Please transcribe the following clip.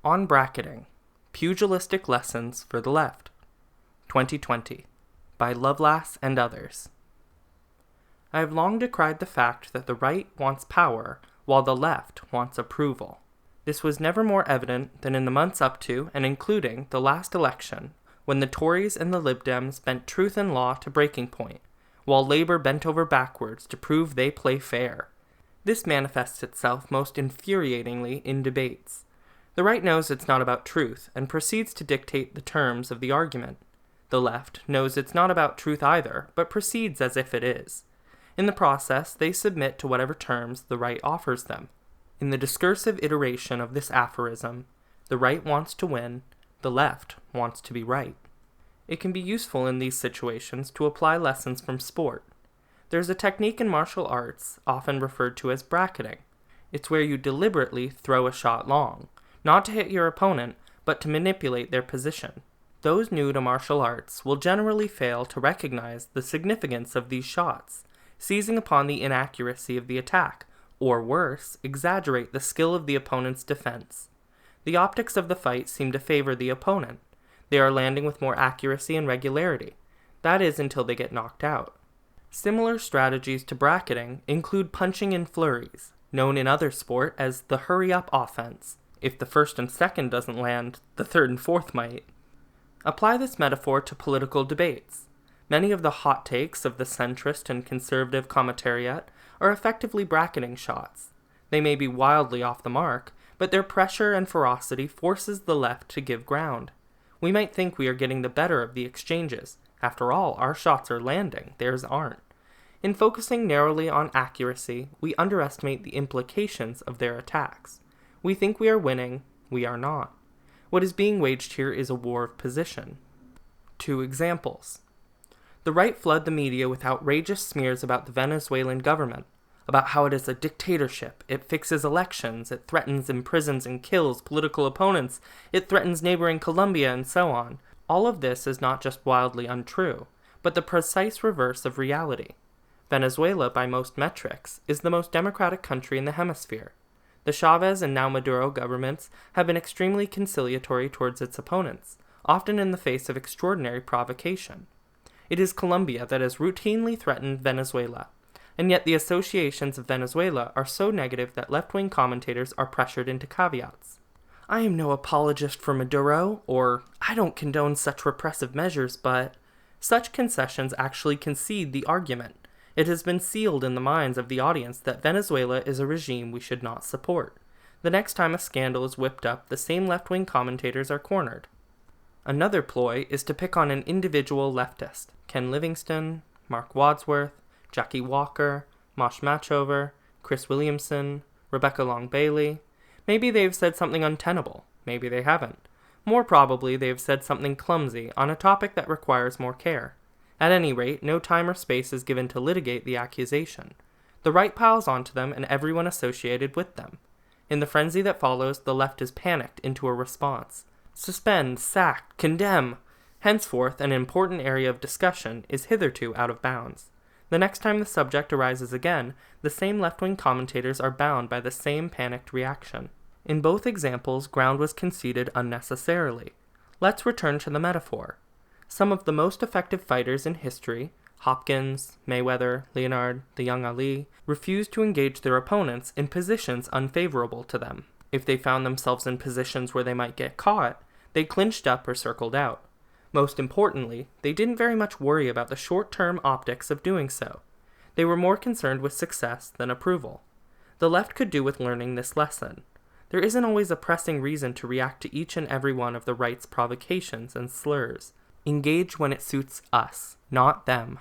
On Bracketing, Pugilistic Lessons for the Left, 2020, by Lovelass and others. I have long decried the fact that the right wants power while the left wants approval. This was never more evident than in the months up to and including the last election, when the Tories and the Lib Dems bent truth and law to breaking point, while Labour bent over backwards to prove they play fair. This manifests itself most infuriatingly in debates. The right knows it's not about truth and proceeds to dictate the terms of the argument. The left knows it's not about truth either, but proceeds as if it is. In the process, they submit to whatever terms the right offers them. In the discursive iteration of this aphorism, the right wants to win, the left wants to be right. It can be useful in these situations to apply lessons from sport. There's a technique in martial arts, often referred to as bracketing. It's where you deliberately throw a shot long, not to hit your opponent, but to manipulate their position. Those new to martial arts will generally fail to recognize the significance of these shots, seizing upon the inaccuracy of the attack, or worse, exaggerate the skill of the opponent's defense. The optics of the fight seem to favor the opponent. They are landing with more accuracy and regularity. That is until they get knocked out. Similar strategies to bracketing include punching in flurries, known in other sport as the hurry-up offense. If the first and second doesn't land, the third and fourth might. Apply this metaphor to political debates. Many of the hot takes of the centrist and conservative commentariat are effectively bracketing shots. They may be wildly off the mark, but their pressure and ferocity forces the left to give ground. We might think we are getting the better of the exchanges. After all, our shots are landing, theirs aren't. In focusing narrowly on accuracy, we underestimate the implications of their attacks. We think we are winning, we are not. What is being waged here is a war of position. 2 examples. The right flood the media with outrageous smears about the Venezuelan government, about how it is a dictatorship, it fixes elections, it threatens, imprisons, and kills political opponents, it threatens neighboring Colombia, and so on. All of this is not just wildly untrue, but the precise reverse of reality. Venezuela, by most metrics, is the most democratic country in the hemisphere. The Chavez and now Maduro governments have been extremely conciliatory towards its opponents, often in the face of extraordinary provocation. It is Colombia that has routinely threatened Venezuela, and yet the associations of Venezuela are so negative that left-wing commentators are pressured into caveats. I am no apologist for Maduro, or I don't condone such repressive measures, but such concessions actually concede the argument. It has been sealed in the minds of the audience that Venezuela is a regime we should not support. The next time a scandal is whipped up, the same left-wing commentators are cornered. Another ploy is to pick on an individual leftist. Ken Livingston, Mark Wadsworth, Jackie Walker, Mosh Machover, Chris Williamson, Rebecca Long-Bailey. Maybe they've said something untenable. Maybe they haven't. More probably, they've said something clumsy on a topic that requires more care. At any rate, no time or space is given to litigate the accusation. The right piles onto them and everyone associated with them. In the frenzy that follows, the left is panicked into a response. Suspend, sack, condemn. Henceforth, an important area of discussion is hitherto out of bounds. The next time the subject arises again, the same left-wing commentators are bound by the same panicked reaction. In both examples, ground was conceded unnecessarily. Let's return to the metaphor. Some of the most effective fighters in history, Hopkins, Mayweather, Leonard, the young Ali, refused to engage their opponents in positions unfavorable to them. If they found themselves in positions where they might get caught, they clinched up or circled out. Most importantly, they didn't very much worry about the short-term optics of doing so. They were more concerned with success than approval. The left could do with learning this lesson. There isn't always a pressing reason to react to each and every one of the right's provocations and slurs. Engage when it suits us, not them.